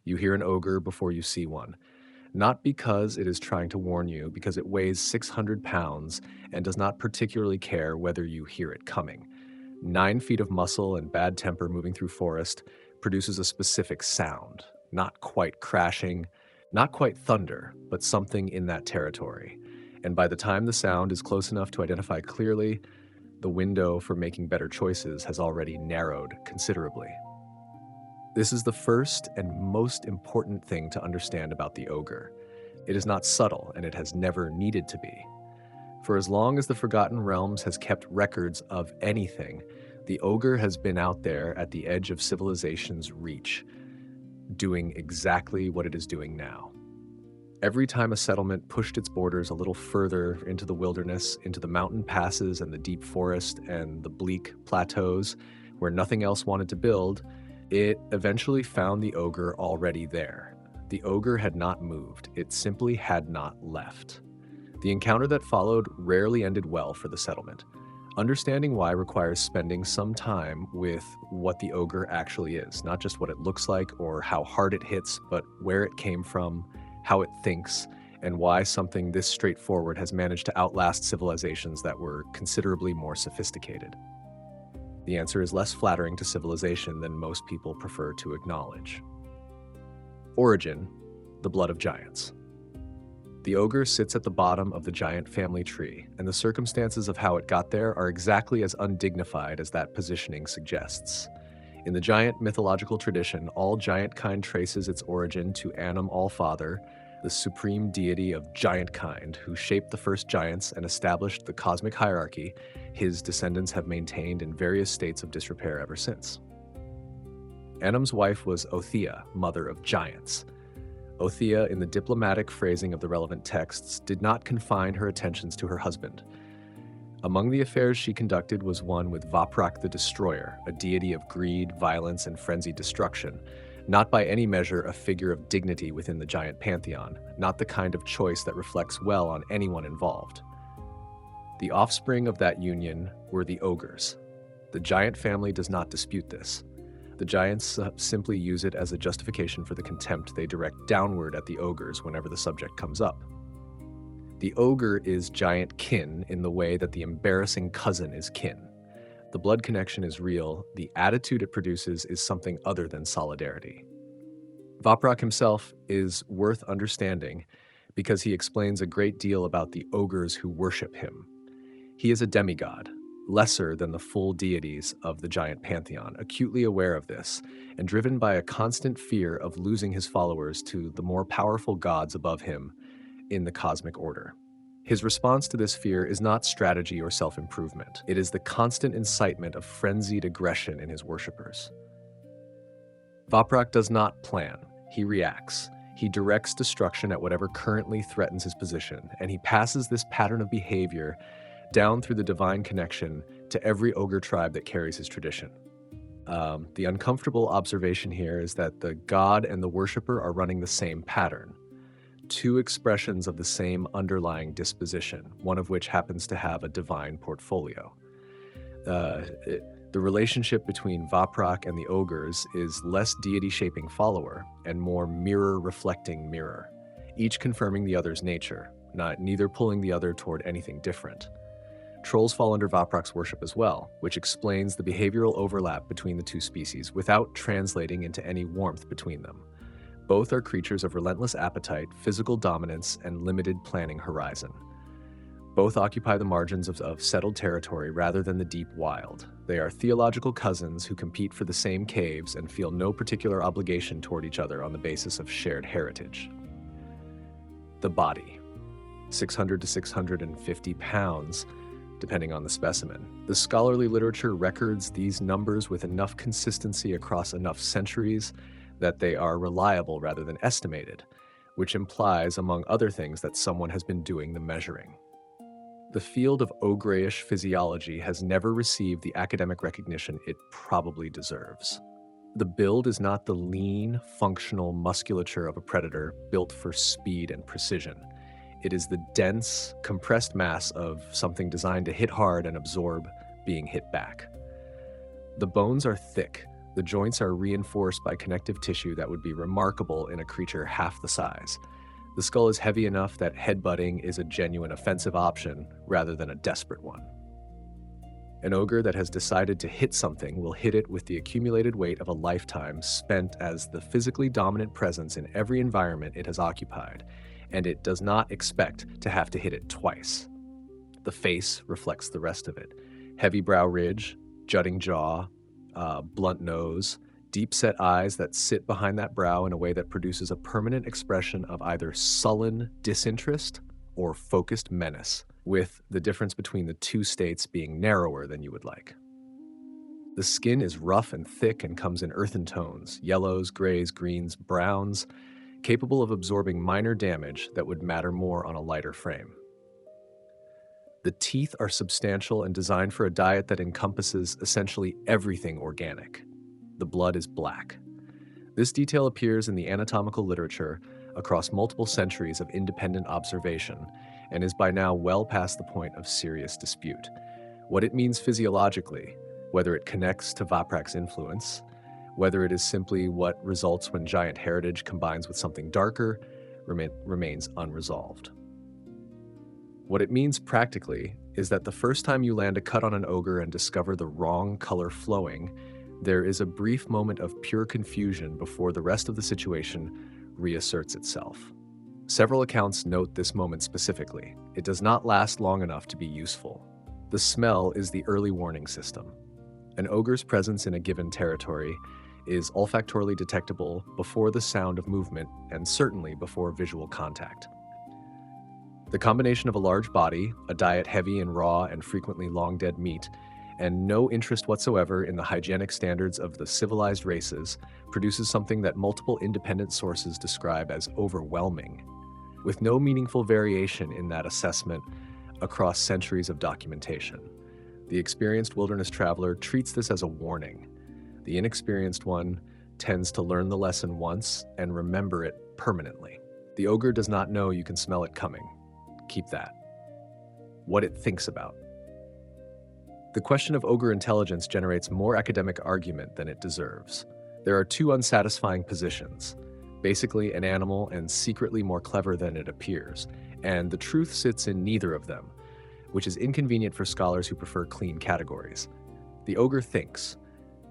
You hear an ogre before you see one. Not because it is trying to warn you, because it weighs 600 pounds and does not particularly care whether you hear it coming. 9 feet of muscle and bad temper moving through forest produces a specific sound, not quite crashing, not quite thunder, but something in that territory. And by the time the sound is close enough to identify clearly, the window for making better choices has already narrowed considerably. This is the first and most important thing to understand about the ogre. It is not subtle, and it has never needed to be. For as long as the Forgotten Realms has kept records of anything, the ogre has been out there at the edge of civilization's reach, doing exactly what it is doing now. Every time a settlement pushed its borders a little further into the wilderness, into the mountain passes and the deep forest and the bleak plateaus where nothing else wanted to build, it eventually found the ogre already there. The ogre had not moved, it simply had not left. The encounter that followed rarely ended well for the settlement. Understanding why requires spending some time with what the ogre actually is, not just what it looks like or how hard it hits, but where it came from, how it thinks, and why something this straightforward has managed to outlast civilizations that were considerably more sophisticated. The answer is less flattering to civilization than most people prefer to acknowledge. Origin: the blood of giants. The ogre sits at the bottom of the giant family tree, and the circumstances of how it got there are exactly as undignified as that positioning suggests. In the giant mythological tradition, all giant kind traces its origin to Anum Allfather, the supreme deity of giant kind who shaped the first giants and established the cosmic hierarchy his descendants have maintained in various states of disrepair ever since. Anum's wife was Othea, mother of giants. Othea, in the diplomatic phrasing of the relevant texts, did not confine her attentions to her husband. Among the affairs she conducted was one with Vaprak the Destroyer, a deity of greed, violence, and frenzied destruction, not by any measure a figure of dignity within the giant pantheon, not the kind of choice that reflects well on anyone involved. The offspring of that union were the ogres. The giant family does not dispute this. The giants simply use it as a justification for the contempt they direct downward at the ogres whenever the subject comes up. The ogre is giant kin in the way that the embarrassing cousin is kin. The blood connection is real, the attitude it produces is something other than solidarity. Vaprak himself is worth understanding because he explains a great deal about the ogres who worship him. He is a demigod, lesser than the full deities of the giant pantheon, acutely aware of this, and driven by a constant fear of losing his followers to the more powerful gods above him in the cosmic order. His response to this fear is not strategy or self-improvement. It is the constant incitement of frenzied aggression in his worshippers. Vaprak does not plan. He reacts. He directs destruction at whatever currently threatens his position, and he passes this pattern of behavior down through the divine connection to every ogre tribe that carries his tradition. The uncomfortable observation here is that the god and the worshipper are running the same pattern. Two expressions of the same underlying disposition, one of which happens to have a divine portfolio. The relationship between Vaprak and the ogres is less deity-shaping follower and more mirror-reflecting mirror, each confirming the other's nature, neither pulling the other toward anything different. Trolls fall under Vaprak's worship as well, which explains the behavioral overlap between the two species without translating into any warmth between them. Both are creatures of relentless appetite, physical dominance, and limited planning horizon. Both occupy the margins of settled territory rather than the deep wild. They are theological cousins who compete for the same caves and feel no particular obligation toward each other on the basis of shared heritage. The body, 600 to 650 pounds, depending on the specimen. The scholarly literature records these numbers with enough consistency across enough centuries that they are reliable rather than estimated, which implies, among other things, that someone has been doing the measuring. The field of Ogreish physiology has never received the academic recognition it probably deserves. The build is not the lean, functional musculature of a predator built for speed and precision. It is the dense, compressed mass of something designed to hit hard and absorb being hit back. The bones are thick, The joints are reinforced by connective tissue that would be remarkable in a creature half the size. The skull is heavy enough that headbutting is a genuine offensive option rather than a desperate one. An ogre that has decided to hit something will hit it with the accumulated weight of a lifetime spent as the physically dominant presence in every environment it has occupied, and it does not expect to have to hit it twice. The face reflects the rest of it. Heavy brow ridge, jutting jaw, blunt nose, deep-set eyes that sit behind that brow in a way that produces a permanent expression of either sullen disinterest or focused menace, with the difference between the two states being narrower than you would like. The skin is rough and thick and comes in earthen tones, yellows, grays, greens, browns, capable of absorbing minor damage that would matter more on a lighter frame. The teeth are substantial and designed for a diet that encompasses essentially everything organic. The blood is black. This detail appears in the anatomical literature across multiple centuries of independent observation and is by now well past the point of serious dispute. What it means physiologically, whether it connects to Vaprak's influence, whether it is simply what results when giant heritage combines with something darker, remains unresolved. What it means practically is that the first time you land a cut on an ogre and discover the wrong color flowing, there is a brief moment of pure confusion before the rest of the situation reasserts itself. Several accounts note this moment specifically. It does not last long enough to be useful. The smell is the early warning system. An ogre's presence in a given territory is olfactorily detectable before the sound of movement and certainly before visual contact. The combination of a large body, a diet heavy in raw and frequently long-dead meat, and no interest whatsoever in the hygienic standards of the civilized races produces something that multiple independent sources describe as overwhelming, with no meaningful variation in that assessment across centuries of documentation. The experienced wilderness traveler treats this as a warning. The inexperienced one tends to learn the lesson once and remember it permanently. The ogre does not know you can smell it coming. Keep that. What it thinks about. The question of ogre intelligence generates more academic argument than it deserves. There are two unsatisfying positions, basically an animal and secretly more clever than it appears, and the truth sits in neither of them, which is inconvenient for scholars who prefer clean categories. The ogre thinks.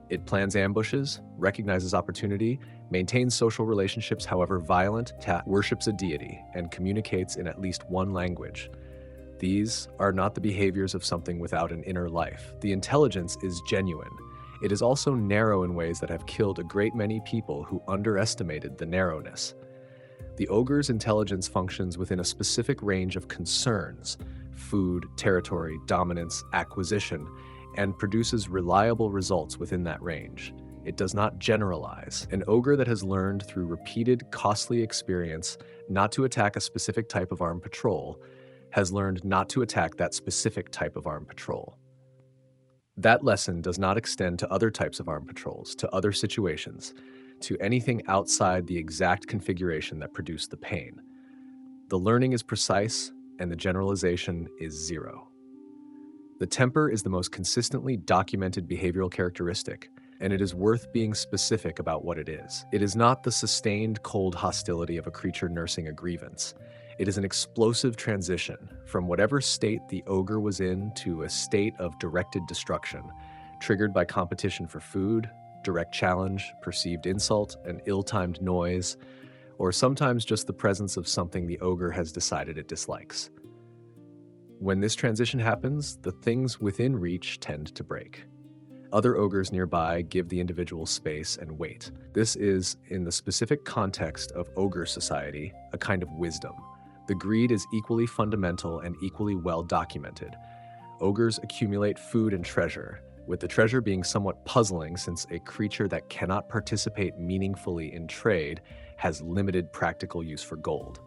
It plans ambushes, recognizes opportunity, maintains social relationships however violent, worships a deity, and communicates in at least one language. These are not the behaviors of something without an inner life. The intelligence is genuine. It is also narrow in ways that have killed a great many people who underestimated the narrowness. The ogre's intelligence functions within a specific range of concerns: food, territory, dominance, acquisition, and produces reliable results within that range. It does not generalize. An ogre that has learned through repeated, costly experience not to attack a specific type of armed patrol has learned not to attack that specific type of armed patrol. That lesson does not extend to other types of armed patrols, to other situations, to anything outside the exact configuration that produced the pain. The learning is precise, and the generalization is zero. The temper is the most consistently documented behavioral characteristic, and it is worth being specific about what it is. It is not the sustained cold hostility of a creature nursing a grievance. It is an explosive transition from whatever state the ogre was in to a state of directed destruction, triggered by competition for food, direct challenge, perceived insult, an ill-timed noise, or sometimes just the presence of something the ogre has decided it dislikes. When this transition happens, the things within reach tend to break. Other ogres nearby give the individual space and weight. This is, in the specific context of ogre society, a kind of wisdom. The greed is equally fundamental and equally well documented. Ogres accumulate food and treasure, with the treasure being somewhat puzzling since a creature that cannot participate meaningfully in trade has limited practical use for gold.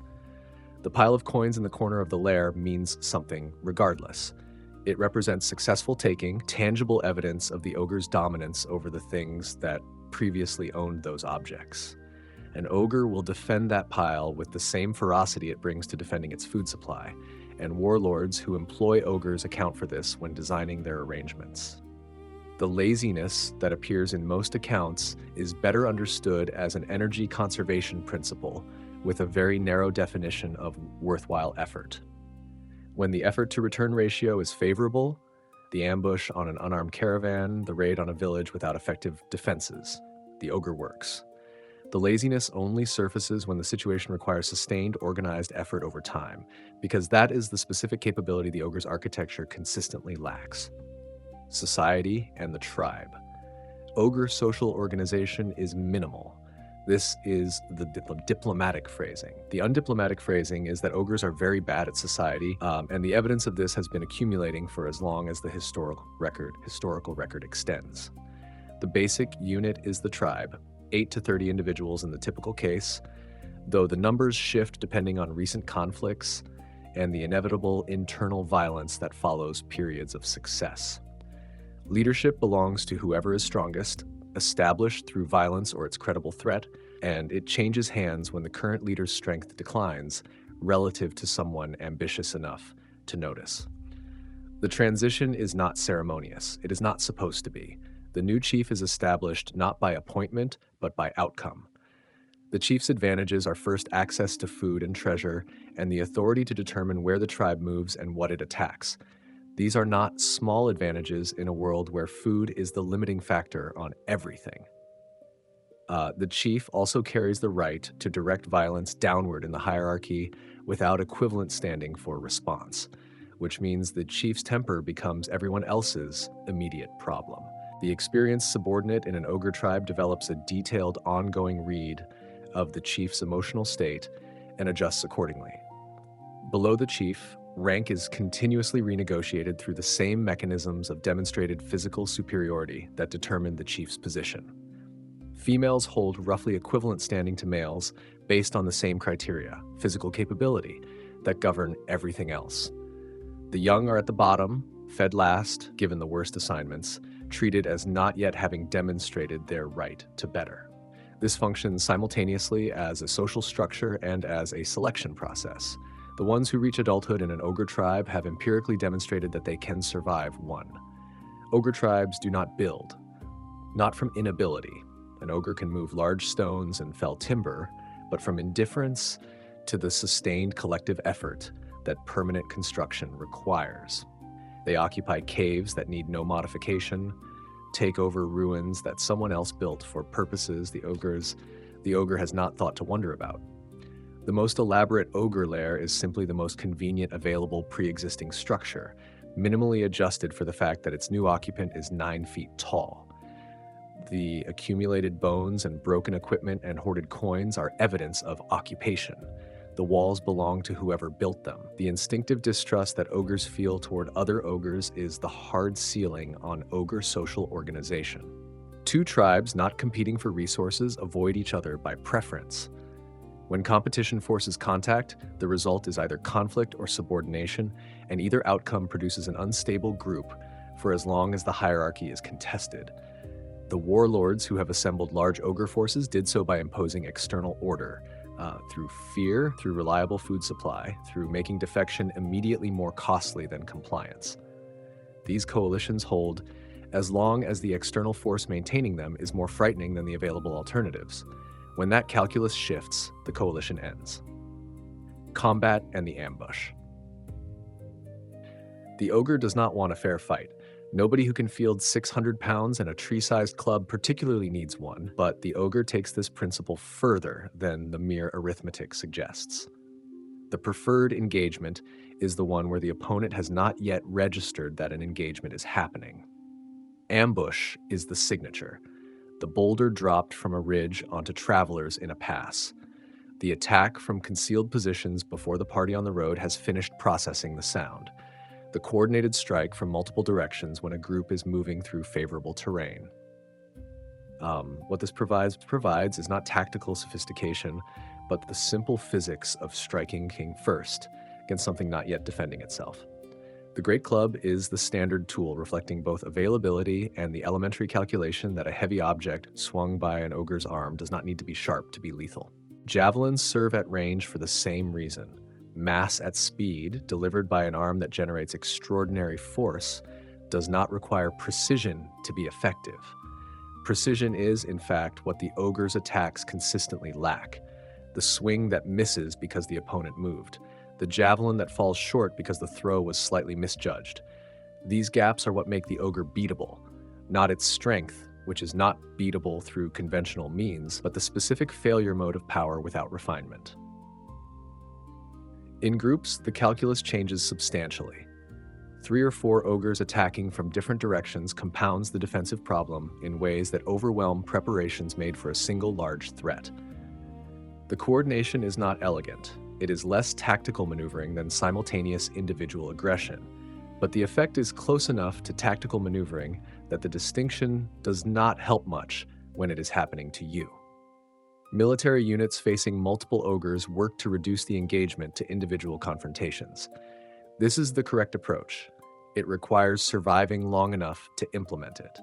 The pile of coins in the corner of the lair means something regardless. It represents successful taking, tangible evidence of the ogre's dominance over the things that previously owned those objects. An ogre will defend that pile with the same ferocity it brings to defending its food supply, and warlords who employ ogres account for this when designing their arrangements. The laziness that appears in most accounts is better understood as an energy conservation principle with a very narrow definition of worthwhile effort. When the effort to return ratio is favorable, the ambush on an unarmed caravan, the raid on a village without effective defenses, the ogre works. The laziness only surfaces when the situation requires sustained, organized effort over time, because that is the specific capability the ogre's architecture consistently lacks. Society and the tribe. Ogre social organization is minimal. This is the diplomatic phrasing. The undiplomatic phrasing is that ogres are very bad at society, and the evidence of this has been accumulating for as long as the historical record extends. The basic unit is the tribe, 8 to 30 individuals in the typical case, though the numbers shift depending on recent conflicts and the inevitable internal violence that follows periods of success. Leadership belongs to whoever is strongest, established through violence or its credible threat, and it changes hands when the current leader's strength declines relative to someone ambitious enough to notice. The transition is not ceremonious. It is not supposed to be. The new chief is established not by appointment, but by outcome. The chief's advantages are first access to food and treasure, and the authority to determine where the tribe moves and what it attacks. These are not small advantages in a world where food is the limiting factor on everything. The chief also carries the right to direct violence downward in the hierarchy without equivalent standing for response, which means the chief's temper becomes everyone else's immediate problem. The experienced subordinate in an ogre tribe develops a detailed ongoing read of the chief's emotional state and adjusts accordingly. Below the chief, rank is continuously renegotiated through the same mechanisms of demonstrated physical superiority that determine the chief's position. Females hold roughly equivalent standing to males based on the same criteria, physical capability, that govern everything else. The young are at the bottom, fed last, given the worst assignments, treated as not yet having demonstrated their right to better. This functions simultaneously as a social structure and as a selection process. The ones who reach adulthood in an ogre tribe have empirically demonstrated that they can survive one. Ogre tribes do not build, not from inability. An ogre can move large stones and fell timber, but from indifference to the sustained collective effort that permanent construction requires. They occupy caves that need no modification, take over ruins that someone else built for purposes the ogre has not thought to wonder about. The most elaborate ogre lair is simply the most convenient available pre-existing structure, minimally adjusted for the fact that its new occupant is 9 feet tall. The accumulated bones and broken equipment and hoarded coins are evidence of occupation. The walls belong to whoever built them. The instinctive distrust that ogres feel toward other ogres is the hard ceiling on ogre social organization. Two tribes not competing for resources avoid each other by preference. When competition forces contact, the result is either conflict or subordination, and either outcome produces an unstable group for as long as the hierarchy is contested. The warlords who have assembled large ogre forces did so by imposing external order, through fear, through reliable food supply, through making defection immediately more costly than compliance. These coalitions hold as long as the external force maintaining them is more frightening than the available alternatives. When that calculus shifts, the coalition ends. Combat and the ambush. The ogre does not want a fair fight. Nobody who can field 600 pounds and a tree-sized club particularly needs one, but the ogre takes this principle further than the mere arithmetic suggests. The preferred engagement is the one where the opponent has not yet registered that an engagement is happening. Ambush is the signature, the boulder dropped from a ridge onto travelers in a pass. The attack from concealed positions before the party on the road has finished processing the sound. The coordinated strike from multiple directions when a group is moving through favorable terrain. What this provides is not tactical sophistication, but the simple physics of striking king first against something not yet defending itself. The Great Club is the standard tool reflecting both availability and the elementary calculation that a heavy object swung by an ogre's arm does not need to be sharp to be lethal. Javelins serve at range for the same reason. Mass at speed, delivered by an arm that generates extraordinary force, does not require precision to be effective. Precision is, in fact, what the ogre's attacks consistently lack. The swing that misses because the opponent moved. The javelin that falls short because the throw was slightly misjudged. These gaps are what make the ogre beatable, not its strength, which is not beatable through conventional means, but the specific failure mode of power without refinement. In groups, the calculus changes substantially. 3 or 4 ogres attacking from different directions compounds the defensive problem in ways that overwhelm preparations made for a single large threat. The coordination is not elegant. It is less tactical maneuvering than simultaneous individual aggression, but the effect is close enough to tactical maneuvering that the distinction does not help much when it is happening to you. Military units facing multiple ogres work to reduce the engagement to individual confrontations. This is the correct approach. It requires surviving long enough to implement it.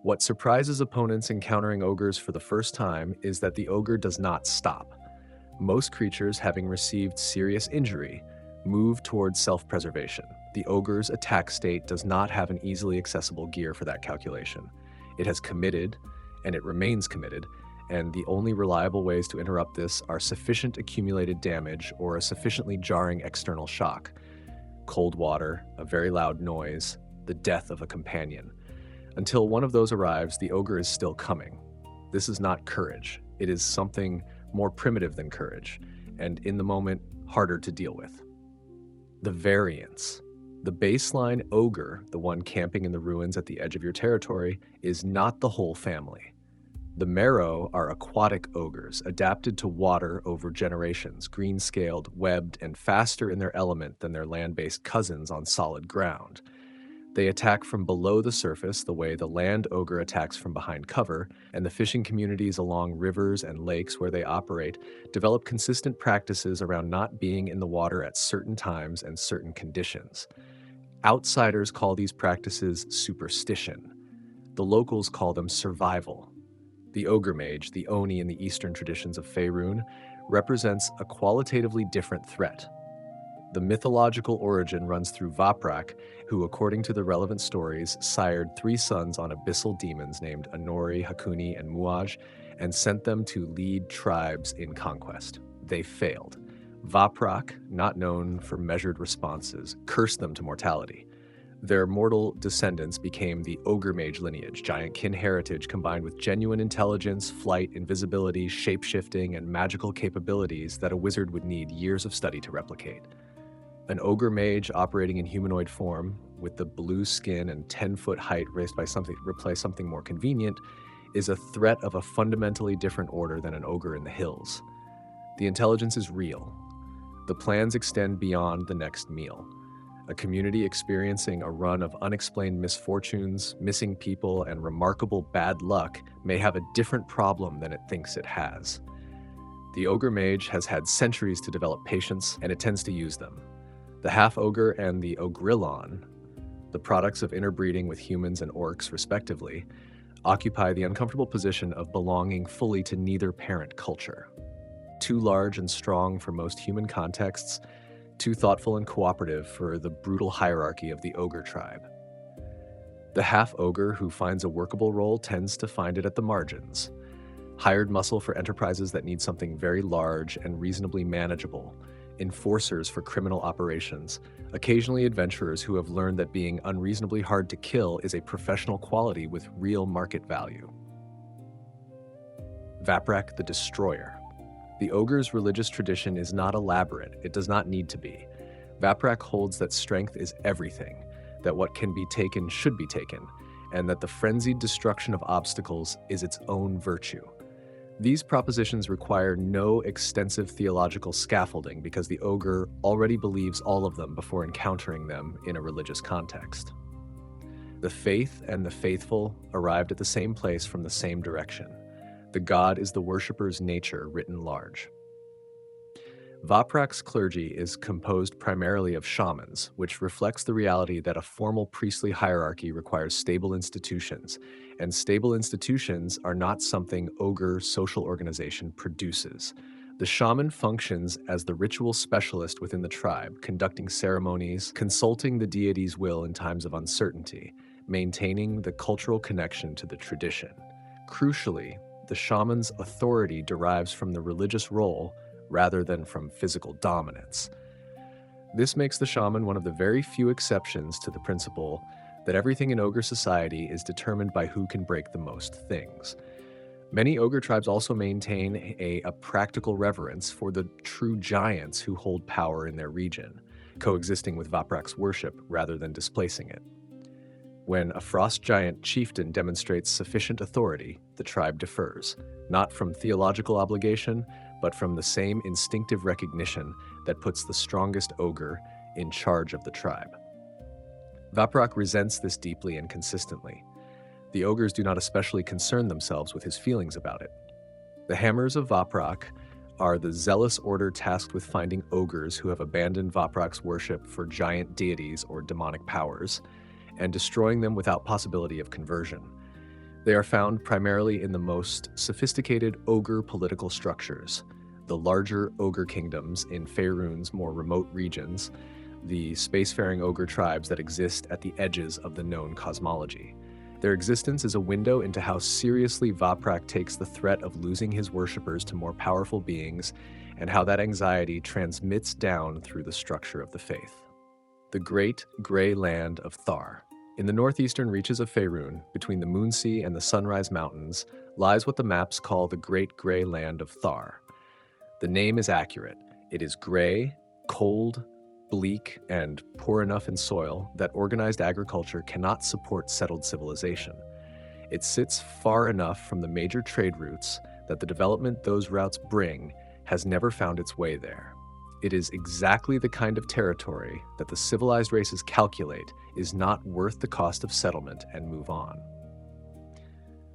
What surprises opponents encountering ogres for the first time is that the ogre does not stop. Most creatures, having received serious injury, move towards self-preservation. The ogre's attack state does not have an easily accessible gear for that calculation. It has committed, and it remains committed, and the only reliable ways to interrupt this are sufficient accumulated damage or a sufficiently jarring external shock. Cold water, a very loud noise, the death of a companion. Until one of those arrives, the ogre is still coming. This is not courage. It is something more primitive than courage, and in the moment, harder to deal with. The variance. The baseline ogre, the one camping in the ruins at the edge of your territory, is not the whole family. The marrow are aquatic ogres, adapted to water over generations, green-scaled, webbed, and faster in their element than their land-based cousins on solid ground. They attack from below the surface the way the land ogre attacks from behind cover, and the fishing communities along rivers and lakes where they operate develop consistent practices around not being in the water at certain times and certain conditions. Outsiders call these practices superstition. The locals call them survival. The ogre mage, the Oni in the Eastern traditions of Faerun, represents a qualitatively different threat. The mythological origin runs through Vaprak, who, according to the relevant stories, sired 3 sons on abyssal demons named Anori, Hakuni, and Muaj, and sent them to lead tribes in conquest. They failed. Vaprak, not known for measured responses, cursed them to mortality. Their mortal descendants became the ogre mage lineage, giant kin heritage combined with genuine intelligence, flight, invisibility, shape-shifting, and magical capabilities that a wizard would need years of study to replicate. An ogre mage operating in humanoid form, with the blue skin and 10-foot height replace something more convenient, is a threat of a fundamentally different order than an ogre in the hills. The intelligence is real. The plans extend beyond the next meal. A community experiencing a run of unexplained misfortunes, missing people, and remarkable bad luck may have a different problem than it thinks it has. The ogre mage has had centuries to develop patience, and it tends to use them. The half-ogre and the ogrilon, the products of interbreeding with humans and orcs respectively, occupy the uncomfortable position of belonging fully to neither parent culture. Too large and strong for most human contexts, too thoughtful and cooperative for the brutal hierarchy of the ogre tribe. The half-ogre who finds a workable role tends to find it at the margins. Hired muscle for enterprises that need something very large and reasonably manageable, enforcers for criminal operations, occasionally adventurers who have learned that being unreasonably hard to kill is a professional quality with real market value. Vaprak the Destroyer. The ogre's religious tradition is not elaborate, it does not need to be. Vaprak holds that strength is everything, that what can be taken should be taken, and that the frenzied destruction of obstacles is its own virtue. These propositions require no extensive theological scaffolding because the ogre already believes all of them before encountering them in a religious context. The faith and the faithful arrived at the same place from the same direction. The god is the worshipper's nature written large. Vaprak's clergy is composed primarily of shamans, which reflects the reality that a formal priestly hierarchy requires stable institutions, and stable institutions are not something ogre social organization produces. The shaman functions as the ritual specialist within the tribe, conducting ceremonies, consulting the deity's will in times of uncertainty, maintaining the cultural connection to the tradition. Crucially, the shaman's authority derives from the religious role rather than from physical dominance. This makes the shaman one of the very few exceptions to the principle that everything in ogre society is determined by who can break the most things. Many ogre tribes also maintain a practical reverence for the true giants who hold power in their region, coexisting with Vaprak's worship rather than displacing it. When a frost giant chieftain demonstrates sufficient authority, the tribe defers, not from theological obligation, but from the same instinctive recognition that puts the strongest ogre in charge of the tribe. Vaprak resents this deeply and consistently. The ogres do not especially concern themselves with his feelings about it. The Hammers of Vaprak are the zealous order tasked with finding ogres who have abandoned Vaprak's worship for giant deities or demonic powers, and destroying them without possibility of conversion. They are found primarily in the most sophisticated ogre political structures, the larger ogre kingdoms in Faerun's more remote regions, the spacefaring ogre tribes that exist at the edges of the known cosmology. Their existence is a window into how seriously Vaprak takes the threat of losing his worshippers to more powerful beings, and how that anxiety transmits down through the structure of the faith. The Great Grey Land of Thar. In the northeastern reaches of Faerun, between the Moonsea and the Sunrise Mountains, lies what the maps call the Great Grey Land of Thar. The name is accurate. It is gray, cold, bleak, and poor enough in soil that organized agriculture cannot support settled civilization. It sits far enough from the major trade routes that the development those routes bring has never found its way there. It is exactly the kind of territory that the civilized races calculate is not worth the cost of settlement and move on.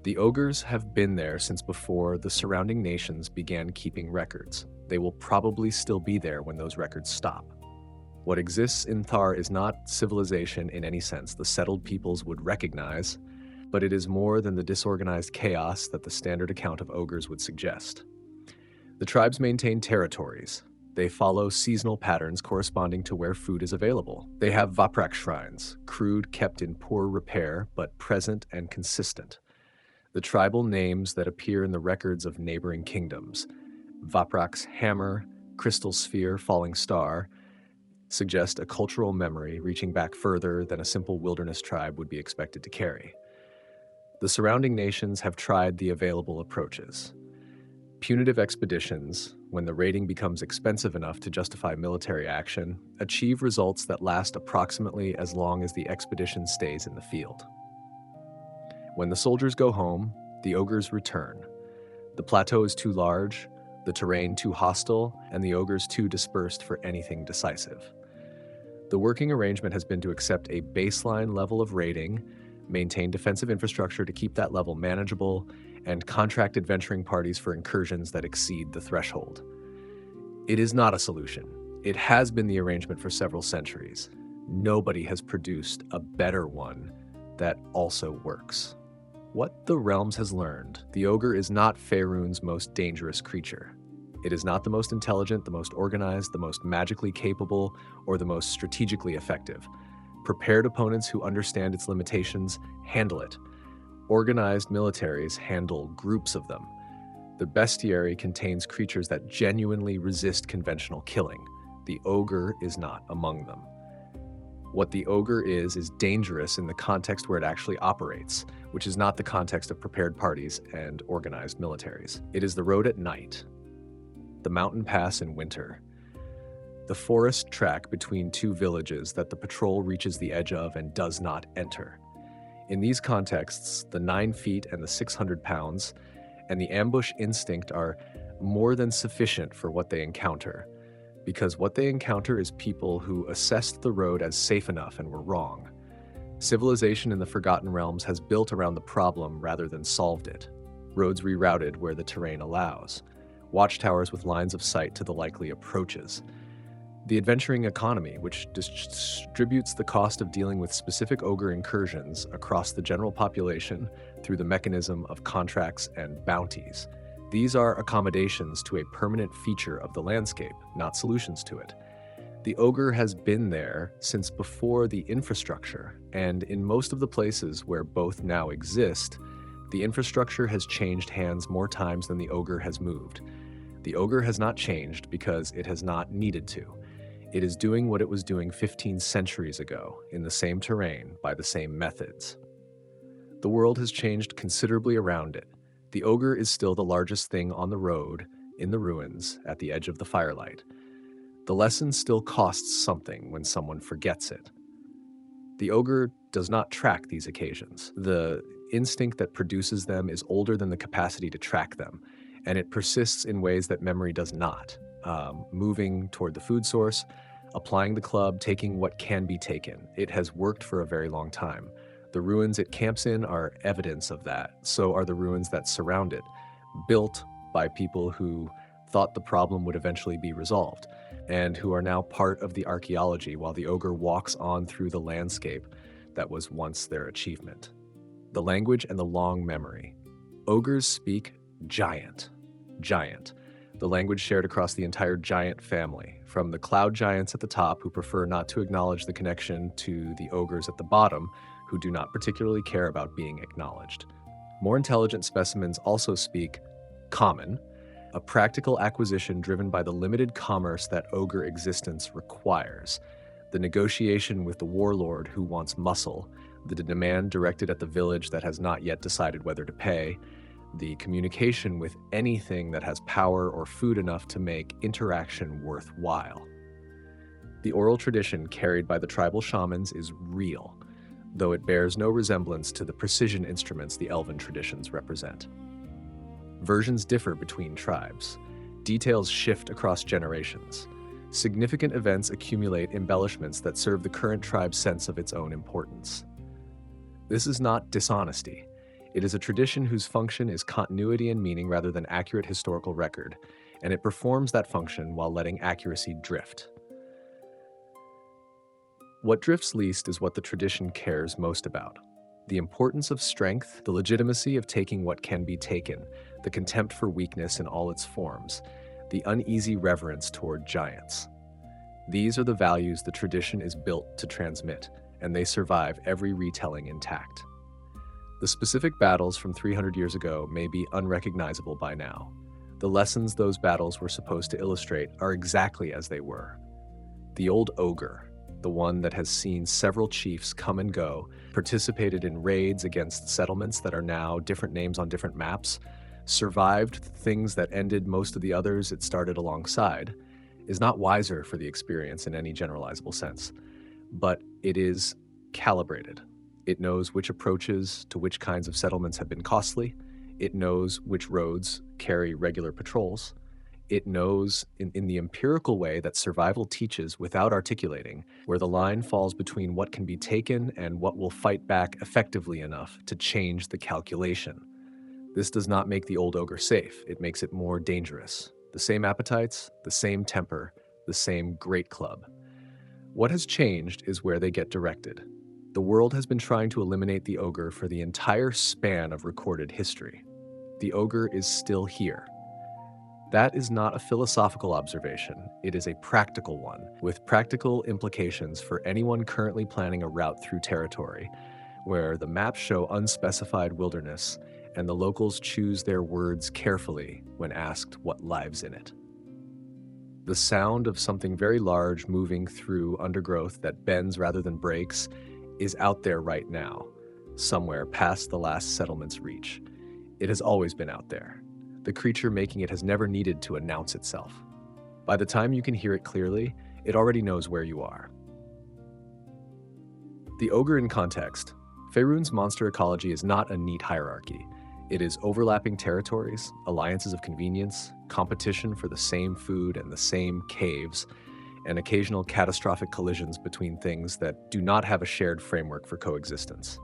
The ogres have been there since before the surrounding nations began keeping records. They will probably still be there when those records stop. What exists in Thar is not civilization in any sense the settled peoples would recognize, but it is more than the disorganized chaos that the standard account of ogres would suggest. The tribes maintain territories. They follow seasonal patterns corresponding to where food is available. They have Vaprak shrines, crude, kept in poor repair, but present and consistent. The tribal names that appear in the records of neighboring kingdoms, Vaprak's hammer, crystal sphere, falling star, suggest a cultural memory reaching back further than a simple wilderness tribe would be expected to carry. The surrounding nations have tried the available approaches. Punitive expeditions, when the raiding becomes expensive enough to justify military action, achieve results that last approximately as long as the expedition stays in the field. When the soldiers go home, the ogres return. The plateau is too large, the terrain too hostile, and the ogres too dispersed for anything decisive. The working arrangement has been to accept a baseline level of raiding, maintain defensive infrastructure to keep that level manageable, and contract adventuring parties for incursions that exceed the threshold. It is not a solution. It has been the arrangement for several centuries. Nobody has produced a better one that also works. What the Realms has learned, the ogre is not Faerun's most dangerous creature. It is not the most intelligent, the most organized, the most magically capable, or the most strategically effective. Prepared opponents who understand its limitations handle it. Organized militaries handle groups of them. The bestiary contains creatures that genuinely resist conventional killing. The ogre is not among them. What the ogre is dangerous in the context where it actually operates, which is not the context of prepared parties and organized militaries. It is the road at night, the mountain pass in winter, the forest track between two villages that the patrol reaches the edge of and does not enter. In these contexts, the 9 feet and the 600 pounds and the ambush instinct are more than sufficient for what they encounter, because what they encounter is people who assessed the road as safe enough and were wrong. Civilization in the Forgotten Realms has built around the problem rather than solved it. Roads rerouted where the terrain allows. Watchtowers with lines of sight to the likely approaches. The adventuring economy, which distributes the cost of dealing with specific ogre incursions across the general population through the mechanism of contracts and bounties. These are accommodations to a permanent feature of the landscape, not solutions to it. The ogre has been there since before the infrastructure, and in most of the places where both now exist, the infrastructure has changed hands more times than the ogre has moved. The ogre has not changed because it has not needed to. It is doing what it was doing 15 centuries ago, in the same terrain, by the same methods. The world has changed considerably around it. The ogre is still the largest thing on the road, in the ruins, at the edge of the firelight. The lesson still costs something when someone forgets it. The ogre does not track these occasions. The instinct that produces them is older than the capacity to track them, and it persists in ways that memory does not. Moving toward the food source, applying the club, taking what can be taken. It has worked for a very long time. The ruins it camps in are evidence of that. So are the ruins that surround it, built by people who thought the problem would eventually be resolved, and who are now part of the archaeology while the ogre walks on through the landscape that was once their achievement. The language and the long memory. Ogres speak giant. Giant. The language shared across the entire giant family, from the cloud giants at the top who prefer not to acknowledge the connection to the ogres at the bottom who do not particularly care about being acknowledged. More intelligent specimens also speak common, a practical acquisition driven by the limited commerce that ogre existence requires, the negotiation with the warlord who wants muscle, the demand directed at the village that has not yet decided whether to pay, the communication with anything that has power or food enough to make interaction worthwhile. The oral tradition carried by the tribal shamans is real, though it bears no resemblance to the precision instruments the elven traditions represent. Versions differ between tribes. Details shift across generations. Significant events accumulate embellishments that serve the current tribe's sense of its own importance. This is not dishonesty. It is a tradition whose function is continuity and meaning rather than accurate historical record, and it performs that function while letting accuracy drift. What drifts least is what the tradition cares most about. The importance of strength, the legitimacy of taking what can be taken, the contempt for weakness in all its forms, the uneasy reverence toward giants. These are the values the tradition is built to transmit, and they survive every retelling intact. The specific battles from 300 years ago may be unrecognizable by now. The lessons those battles were supposed to illustrate are exactly as they were. The old ogre, the one that has seen several chiefs come and go, participated in raids against settlements that are now different names on different maps, survived things that ended most of the others it started alongside, is not wiser for the experience in any generalizable sense, but it is calibrated. It knows which approaches to which kinds of settlements have been costly. It knows which roads carry regular patrols. It knows in the empirical way that survival teaches without articulating, where the line falls between what can be taken and what will fight back effectively enough to change the calculation. This does not make the old ogre safe. It makes it more dangerous. The same appetites, the same temper, the same great club. What has changed is where they get directed. The world has been trying to eliminate the ogre for the entire span of recorded history. The ogre is still here. That is not a philosophical observation. It is a practical one, with practical implications for anyone currently planning a route through territory, where the maps show unspecified wilderness, and the locals choose their words carefully when asked what lives in it. The sound of something very large moving through undergrowth that bends rather than breaks is out there right now, somewhere past the last settlement's reach. It has always been out there. The creature making it has never needed to announce itself. By the time you can hear it clearly, it already knows where you are. The ogre in context. Faerun's monster ecology is not a neat hierarchy. It is overlapping territories, alliances of convenience, competition for the same food and the same caves, and occasional catastrophic collisions between things that do not have a shared framework for coexistence.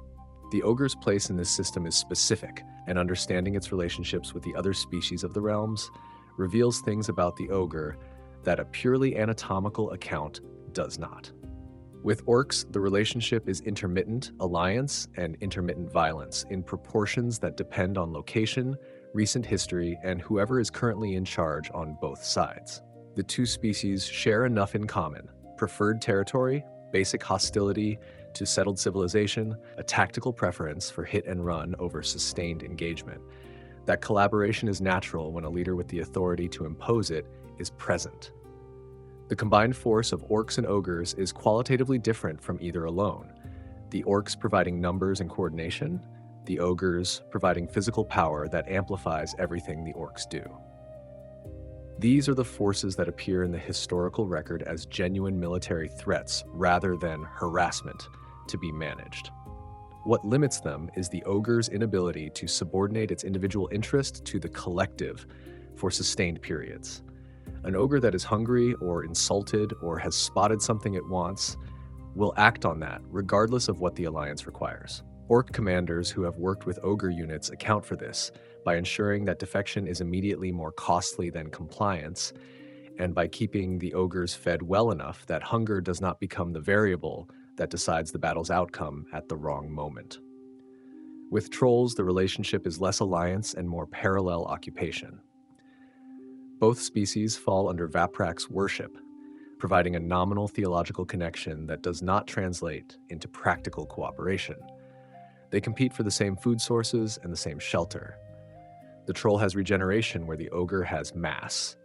The ogre's place in this system is specific, and understanding its relationships with the other species of the realms reveals things about the ogre that a purely anatomical account does not. With orcs, the relationship is intermittent alliance and intermittent violence in proportions that depend on location, recent history, and whoever is currently in charge on both sides. The two species share enough in common: preferred territory, basic hostility to settled civilization, a tactical preference for hit and run over sustained engagement. That collaboration is natural when a leader with the authority to impose it is present. The combined force of orcs and ogres is qualitatively different from either alone. The orcs providing numbers and coordination, the ogres providing physical power that amplifies everything the orcs do. These are the forces that appear in the historical record as genuine military threats rather than harassment to be managed. What limits them is the ogre's inability to subordinate its individual interest to the collective for sustained periods. An ogre that is hungry or insulted or has spotted something it wants will act on that regardless of what the alliance requires. Orc commanders who have worked with ogre units account for this by ensuring that defection is immediately more costly than compliance, and by keeping the ogres fed well enough that hunger does not become the variable that decides the battle's outcome at the wrong moment. With trolls, the relationship is less alliance and more parallel occupation. Both species fall under Vaprak's worship, providing a nominal theological connection that does not translate into practical cooperation. They compete for the same food sources and the same shelter. The troll has regeneration where the ogre has mass.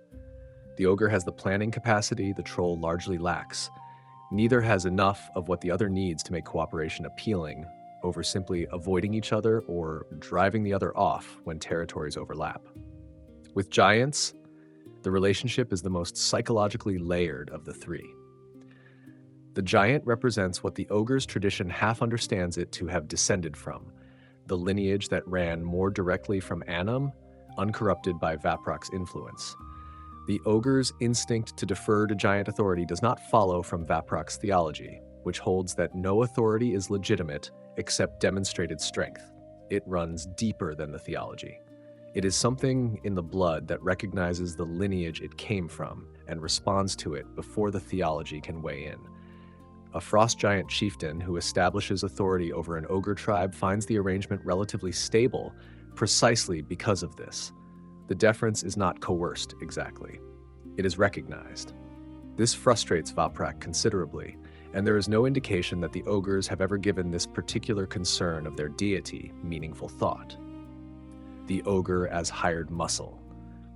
The ogre has the planning capacity the troll largely lacks. Neither has enough of what the other needs to make cooperation appealing over simply avoiding each other or driving the other off when territories overlap. With giants, the relationship is the most psychologically layered of the three. The giant represents what the ogre's tradition half understands it to have descended from, the lineage that ran more directly from Annam, uncorrupted by Vaprak's influence. The ogre's instinct to defer to giant authority does not follow from Vaprak's theology, which holds that no authority is legitimate except demonstrated strength. It runs deeper than the theology. It is something in the blood that recognizes the lineage it came from and responds to it before the theology can weigh in. A frost giant chieftain who establishes authority over an ogre tribe finds the arrangement relatively stable precisely because of this. The deference is not coerced exactly. It is recognized. This frustrates Vaprak considerably, and there is no indication that the ogres have ever given this particular concern of their deity meaningful thought. The ogre as hired muscle.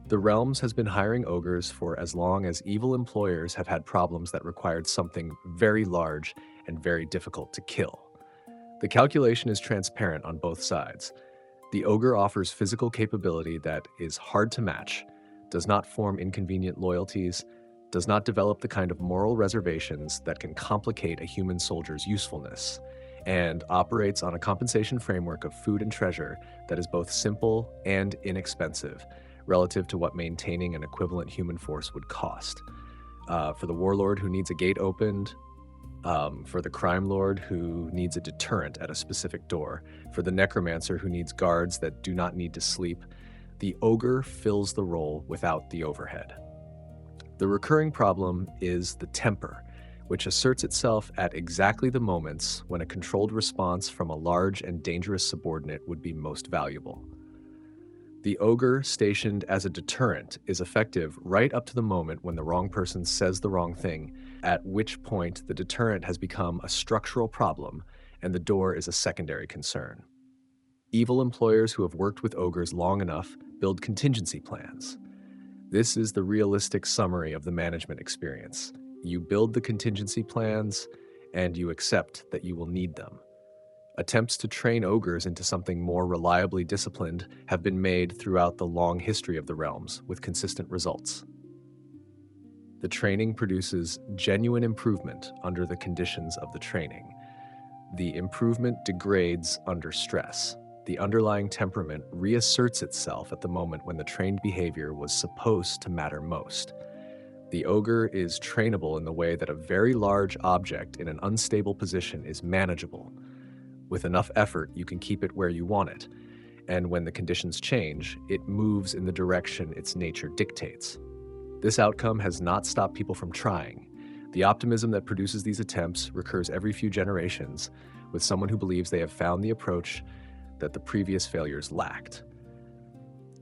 The Realms has been hiring ogres for as long as evil employers have had problems that required something very large and very difficult to kill. The calculation is transparent on both sides. The ogre offers physical capability that is hard to match, does not form inconvenient loyalties, does not develop the kind of moral reservations that can complicate a human soldier's usefulness, and operates on a compensation framework of food and treasure that is both simple and inexpensive, relative to what maintaining an equivalent human force would cost. For the warlord who needs a gate opened, for the crime lord who needs a deterrent at a specific door, for the necromancer who needs guards that do not need to sleep, the ogre fills the role without the overhead. The recurring problem is the temper, which asserts itself at exactly the moments when a controlled response from a large and dangerous subordinate would be most valuable. The ogre stationed as a deterrent is effective right up to the moment when the wrong person says the wrong thing, at which point the deterrent has become a structural problem and the door is a secondary concern. Evil employers who have worked with ogres long enough build contingency plans. This is the realistic summary of the management experience. You build the contingency plans and you accept that you will need them. Attempts to train ogres into something more reliably disciplined have been made throughout the long history of the realms, with consistent results. The training produces genuine improvement under the conditions of the training. The improvement degrades under stress. The underlying temperament reasserts itself at the moment when the trained behavior was supposed to matter most. The ogre is trainable in the way that a very large object in an unstable position is manageable. With enough effort, you can keep it where you want it, and when the conditions change, it moves in the direction its nature dictates. This outcome has not stopped people from trying. The optimism that produces these attempts recurs every few generations, with someone who believes they have found the approach that the previous failures lacked.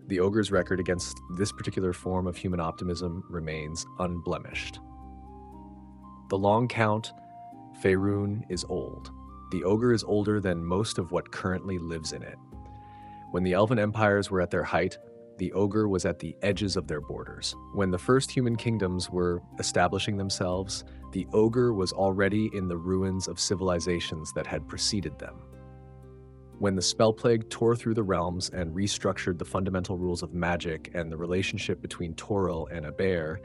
The ogre's record against this particular form of human optimism remains unblemished. The long count, Faerun is old. The ogre is older than most of what currently lives in it. When the elven empires were at their height, the ogre was at the edges of their borders. When the first human kingdoms were establishing themselves, the ogre was already in the ruins of civilizations that had preceded them. When the spell plague tore through the realms and restructured the fundamental rules of magic and the relationship between Toril and Abair,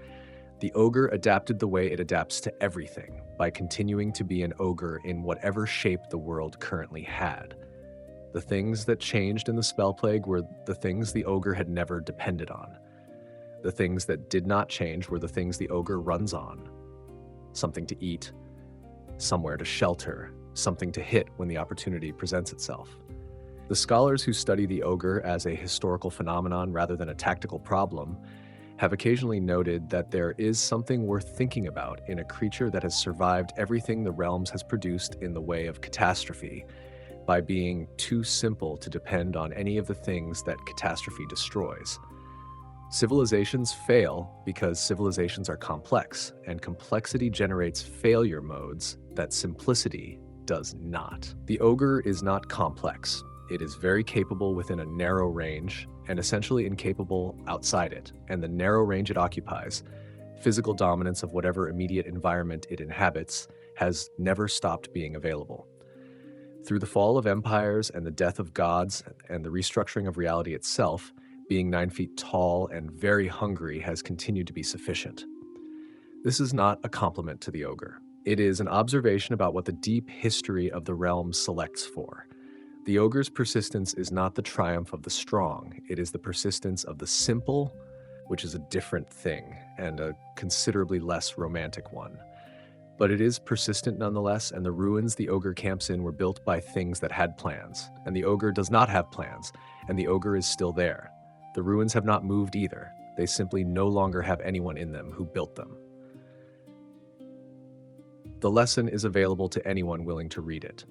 the ogre adapted the way it adapts to everything by continuing to be an ogre in whatever shape the world currently had. The things that changed in the spell plague were the things the ogre had never depended on. The things that did not change were the things the ogre runs on. Something to eat, somewhere to shelter, something to hit when the opportunity presents itself. The scholars who study the ogre as a historical phenomenon rather than a tactical problem have occasionally noted that there is something worth thinking about in a creature that has survived everything the realms has produced in the way of catastrophe, by being too simple to depend on any of the things that catastrophe destroys. Civilizations fail because civilizations are complex, and complexity generates failure modes that simplicity does not. The ogre is not complex. It is very capable within a narrow range, and essentially incapable outside it, and the narrow range it occupies, physical dominance of whatever immediate environment it inhabits, has never stopped being available. Through the fall of empires and the death of gods and the restructuring of reality itself, being 9 feet tall and very hungry has continued to be sufficient. This is not a compliment to the ogre. It is an observation about what the deep history of the realm selects for. The ogre's persistence is not the triumph of the strong. It is the persistence of the simple, which is a different thing and a considerably less romantic one. But it is persistent nonetheless, and the ruins the ogre camps in were built by things that had plans, and the ogre does not have plans, and the ogre is still there. The ruins have not moved either. They simply no longer have anyone in them who built them. The lesson is available to anyone willing to read it.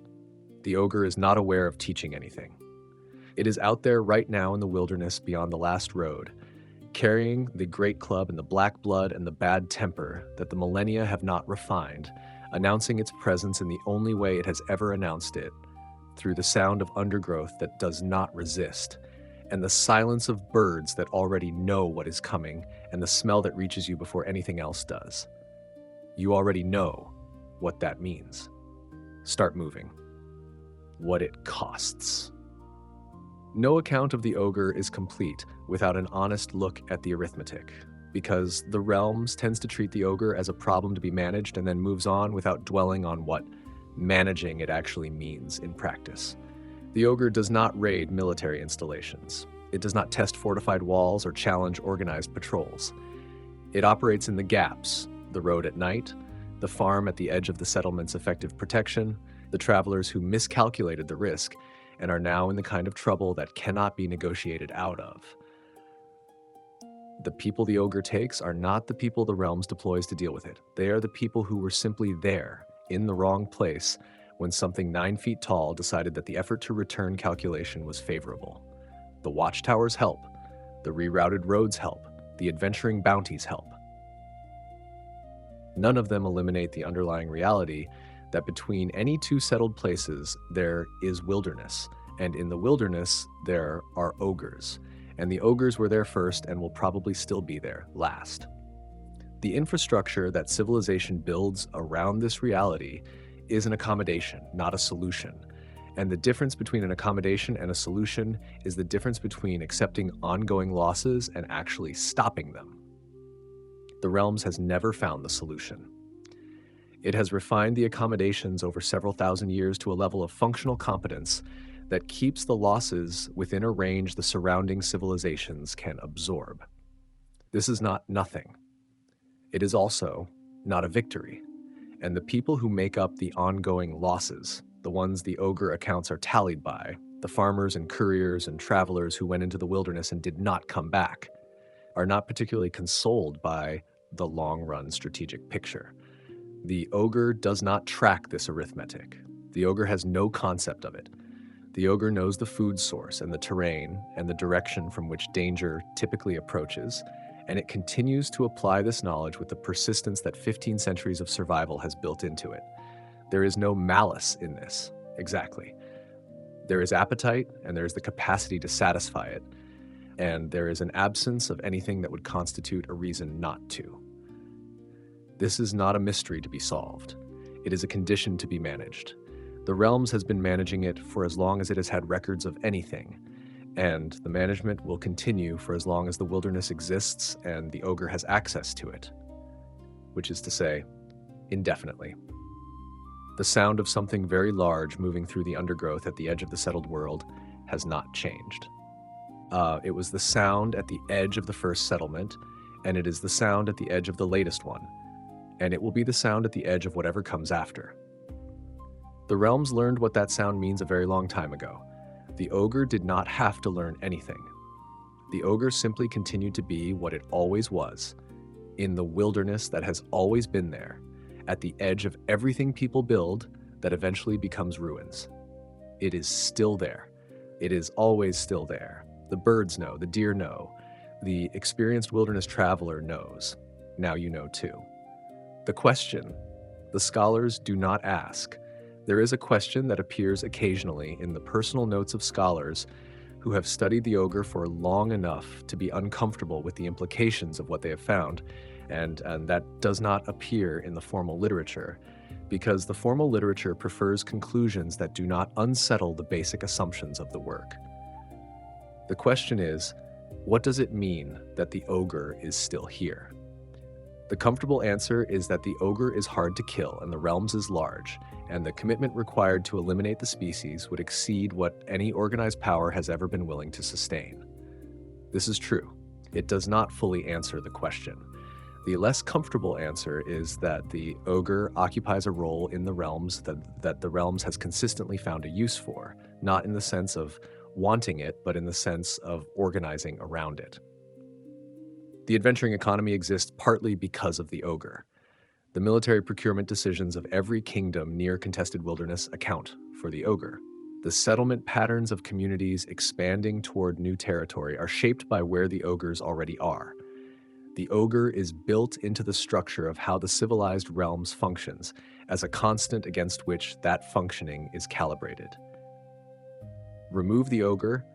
The ogre is not aware of teaching anything. It is out there right now in the wilderness beyond the last road, carrying the great club and the black blood and the bad temper that the millennia have not refined, announcing its presence in the only way it has ever announced it, through the sound of undergrowth that does not resist, and the silence of birds that already know what is coming, and the smell that reaches you before anything else does. You already know what that means. Start moving. What it costs. No account of the ogre is complete without an honest look at the arithmetic, because the realms tends to treat the ogre as a problem to be managed and then moves on without dwelling on what managing it actually means in practice. The ogre does not raid military installations. It does not test fortified walls or challenge organized patrols. It operates in the gaps, the road at night, the farm at the edge of the settlement's effective protection, the travelers who miscalculated the risk and are now in the kind of trouble that cannot be negotiated out of. The people the ogre takes are not the people the realms deploys to deal with it. They are the people who were simply there, in the wrong place, when something 9 feet tall decided that the effort to return calculation was favorable. The watchtowers help, the rerouted roads help, the adventuring bounties help. None of them eliminate the underlying reality that between any two settled places there is wilderness, and in the wilderness there are ogres, and the ogres were there first and will probably still be there last. The infrastructure that civilization builds around this reality is an accommodation, not a solution, and the difference between an accommodation and a solution is the difference between accepting ongoing losses and actually stopping them. The realms has never found the solution. It has refined the accommodations over several thousand years to a level of functional competence that keeps the losses within a range the surrounding civilizations can absorb. This is not nothing. It is also not a victory. And the people who make up the ongoing losses, the ones the ogre accounts are tallied by, the farmers and couriers and travelers who went into the wilderness and did not come back, are not particularly consoled by the long-run strategic picture. The ogre does not track this arithmetic. The ogre has no concept of it. The ogre knows the food source and the terrain and the direction from which danger typically approaches, and it continues to apply this knowledge with the persistence that 15 centuries of survival has built into it. There is no malice in this, exactly. There is appetite, and there is the capacity to satisfy it, and there is an absence of anything that would constitute a reason not to. This is not a mystery to be solved. It is a condition to be managed. The Realms has been managing it for as long as it has had records of anything, and the management will continue for as long as the wilderness exists and the ogre has access to it, which is to say, indefinitely. The sound of something very large moving through the undergrowth at the edge of the settled world has not changed. It was the sound at the edge of the first settlement, and it is the sound at the edge of the latest one, and it will be the sound at the edge of whatever comes after. The Realms learned what that sound means a very long time ago. The ogre did not have to learn anything. The ogre simply continued to be what it always was, in the wilderness that has always been there, at the edge of everything people build that eventually becomes ruins. It is still there. It is always still there. The birds know, the deer know, the experienced wilderness traveler knows. Now you know too. The question, the scholars do not ask. There is a question that appears occasionally in the personal notes of scholars who have studied the ogre for long enough to be uncomfortable with the implications of what they have found, and that does not appear in the formal literature, because the formal literature prefers conclusions that do not unsettle the basic assumptions of the work. The question is, what does it mean that the ogre is still here? The comfortable answer is that the ogre is hard to kill and the Realms is large, and the commitment required to eliminate the species would exceed what any organized power has ever been willing to sustain. This is true. It does not fully answer the question. The less comfortable answer is that the ogre occupies a role in the Realms that the Realms has consistently found a use for, not in the sense of wanting it, but in the sense of organizing around it. The adventuring economy exists partly because of the ogre. The military procurement decisions of every kingdom near contested wilderness account for the ogre. The settlement patterns of communities expanding toward new territory are shaped by where the ogres already are. The ogre is built into the structure of how the civilized realms functions as a constant against which that functioning is calibrated. Remove the ogre,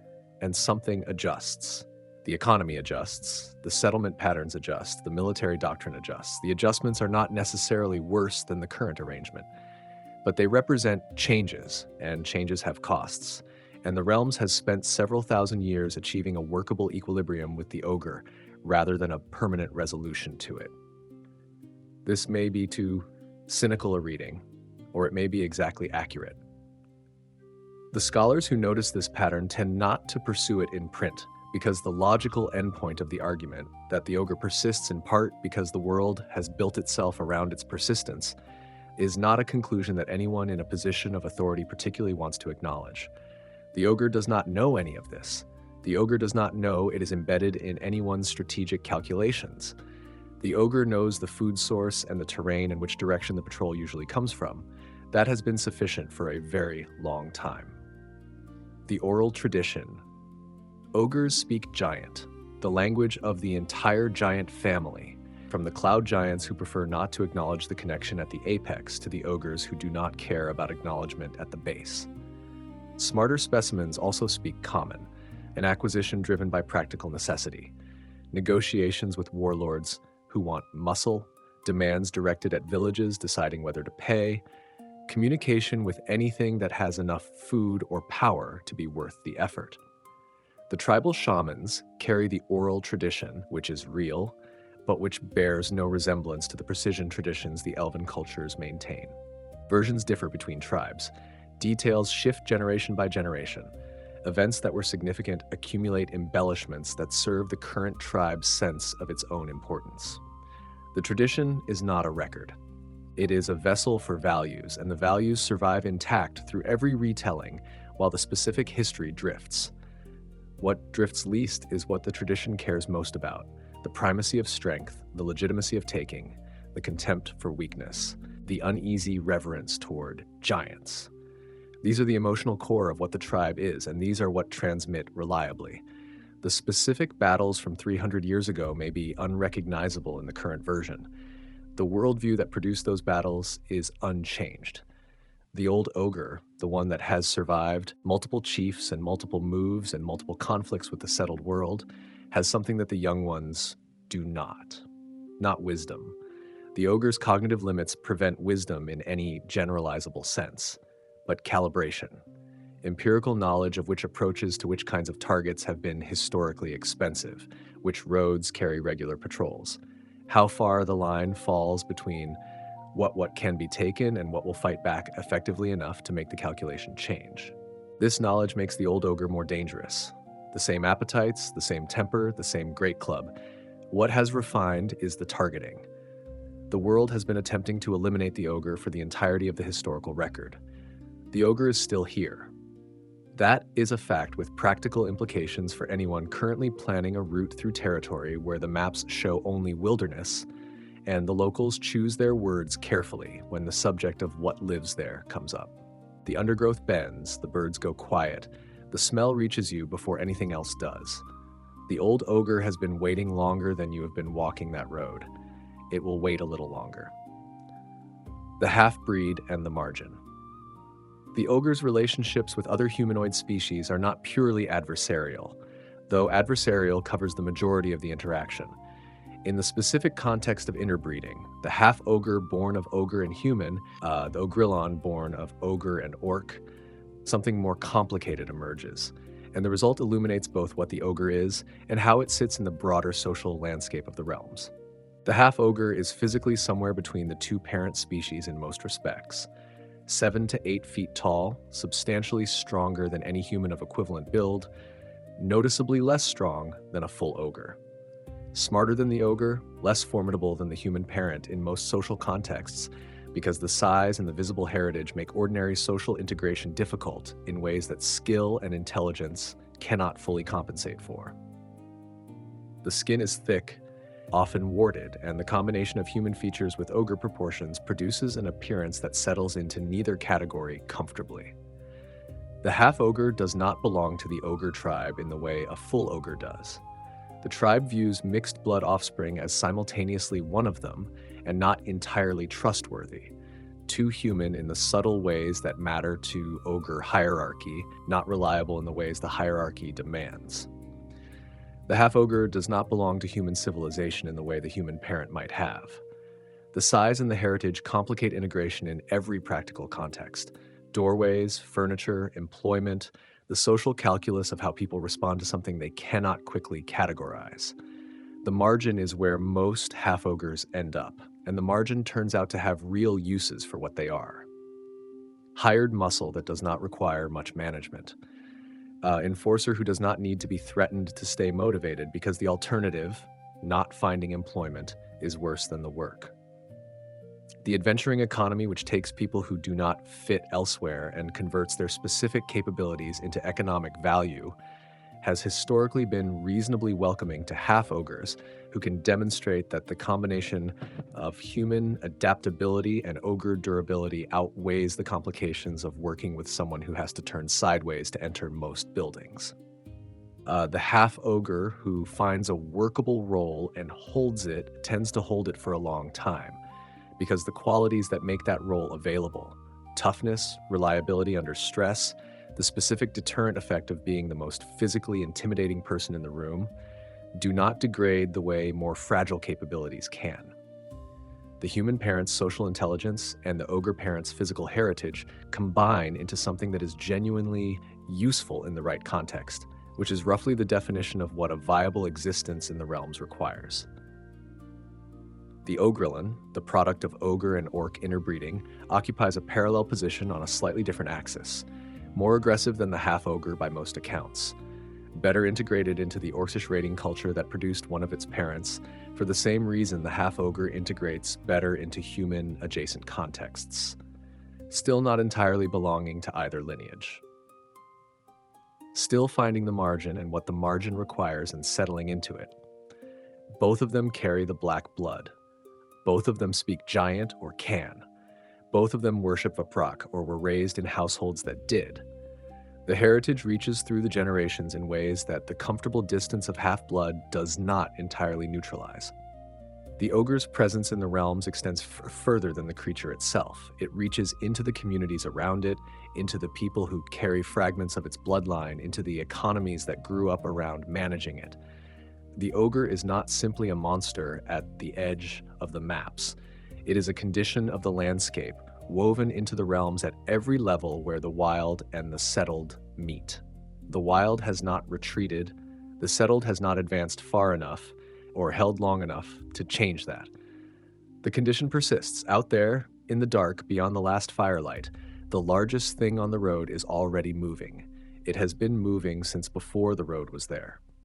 and something adjusts. The economy adjusts, the settlement patterns adjust, the military doctrine adjusts. The adjustments are not necessarily worse than the current arrangement, but they represent changes, and changes have costs. And the Realms has spent several thousand years achieving a workable equilibrium with the ogre, rather than a permanent resolution to it. This may be too cynical a reading, or it may be exactly accurate. The scholars who notice this pattern tend not to pursue it in print, because the logical endpoint of the argument, that the ogre persists in part because the world has built itself around its persistence, is not a conclusion that anyone in a position of authority particularly wants to acknowledge. The ogre does not know any of this. The ogre does not know it is embedded in anyone's strategic calculations. The ogre knows the food source and the terrain and which direction the patrol usually comes from. That has been sufficient for a very long time. The oral tradition. Ogres speak giant, the language of the entire giant family, from the cloud giants who prefer not to acknowledge the connection at the apex to the ogres who do not care about acknowledgement at the base. Smarter specimens also speak common, an acquisition driven by practical necessity, negotiations with warlords who want muscle, demands directed at villages deciding whether to pay, communication with anything that has enough food or power to be worth the effort. The tribal shamans carry the oral tradition, which is real, but which bears no resemblance to the precision traditions the elven cultures maintain. Versions differ between tribes. Details shift generation by generation. Events that were significant accumulate embellishments that serve the current tribe's sense of its own importance. The tradition is not a record. It is a vessel for values, and the values survive intact through every retelling, while the specific history drifts. What drifts least is what the tradition cares most about: the primacy of strength, the legitimacy of taking, the contempt for weakness, the uneasy reverence toward giants. These are the emotional core of what the tribe is, and these are what transmit reliably. The specific battles from 300 years ago may be unrecognizable in the current version. The worldview that produced those battles is unchanged. The old ogre, the one that has survived multiple chiefs and multiple moves and multiple conflicts with the settled world, has something that the young ones do not wisdom. The ogre's cognitive limits prevent wisdom in any generalizable sense, but calibration, empirical knowledge of which approaches to which kinds of targets have been historically expensive, which roads carry regular patrols, how far the line falls between what can be taken and what will fight back effectively enough to make the calculation change. This knowledge makes the old ogre more dangerous. The same appetites, the same temper, the same great club. What has refined is the targeting. The world has been attempting to eliminate the ogre for the entirety of the historical record. The ogre is still here. That is a fact with practical implications for anyone currently planning a route through territory where the maps show only wilderness, and the locals choose their words carefully when the subject of what lives there comes up. The undergrowth bends, the birds go quiet, the smell reaches you before anything else does. The old ogre has been waiting longer than you have been walking that road. It will wait a little longer. The half-breed and the margin. The ogre's relationships with other humanoid species are not purely adversarial, though adversarial covers the majority of the interaction. In the specific context of interbreeding, the half-ogre born of ogre and human, the ogrillon born of ogre and orc, something more complicated emerges, and the result illuminates both what the ogre is and how it sits in the broader social landscape of the realms. The half-ogre is physically somewhere between the two parent species in most respects. 7 to 8 feet tall, substantially stronger than any human of equivalent build, noticeably less strong than a full ogre. Smarter than the ogre, less formidable than the human parent in most social contexts, because the size and the visible heritage make ordinary social integration difficult in ways that skill and intelligence cannot fully compensate for. The skin is thick, often warded, and the combination of human features with ogre proportions produces an appearance that settles into neither category comfortably. The half-ogre does not belong to the ogre tribe in the way a full ogre does. The tribe views mixed blood offspring as simultaneously one of them and not entirely trustworthy, too human in the subtle ways that matter to ogre hierarchy, not reliable in the ways the hierarchy demands. The half-ogre does not belong to human civilization in the way the human parent might have. The size and the heritage complicate integration in every practical context: doorways, furniture, employment, the social calculus of how people respond to something they cannot quickly categorize. The margin is where most half-ogres end up, and the margin turns out to have real uses for what they are. Hired muscle that does not require much management. Enforcer who does not need to be threatened to stay motivated because the alternative, not finding employment, is worse than the work. The adventuring economy which takes people who do not fit elsewhere and converts their specific capabilities into economic value has historically been reasonably welcoming to half-ogres who can demonstrate that the combination of human adaptability and ogre durability outweighs the complications of working with someone who has to turn sideways to enter most buildings. The half-ogre who finds a workable role and holds it tends to hold it for a long time, because the qualities that make that role available, toughness, reliability under stress, the specific deterrent effect of being the most physically intimidating person in the room, do not degrade the way more fragile capabilities can. The human parent's social intelligence and the ogre parent's physical heritage combine into something that is genuinely useful in the right context, which is roughly the definition of what a viable existence in the realms requires. The ogrillon, the product of ogre and orc interbreeding, occupies a parallel position on a slightly different axis, more aggressive than the half-ogre by most accounts, better integrated into the orcish raiding culture that produced one of its parents, for the same reason the half-ogre integrates better into human adjacent contexts, still not entirely belonging to either lineage. Still finding the margin and what the margin requires and settling into it. Both of them carry the black blood. Both of them speak giant or can. Both of them worship Vaprak or were raised in households that did. The heritage reaches through the generations in ways that the comfortable distance of half-blood does not entirely neutralize. The ogre's presence in the realms extends further than the creature itself. It reaches into the communities around it, into the people who carry fragments of its bloodline, into the economies that grew up around managing it. The ogre is not simply a monster at the edge of the maps. It is a condition of the landscape, woven into the realms at every level where the wild and the settled meet. The wild has not retreated, the settled has not advanced far enough or held long enough to change that. The condition persists. Out there, in the dark, beyond the last firelight, the largest thing on the road is already moving. It has been moving since before the road was there.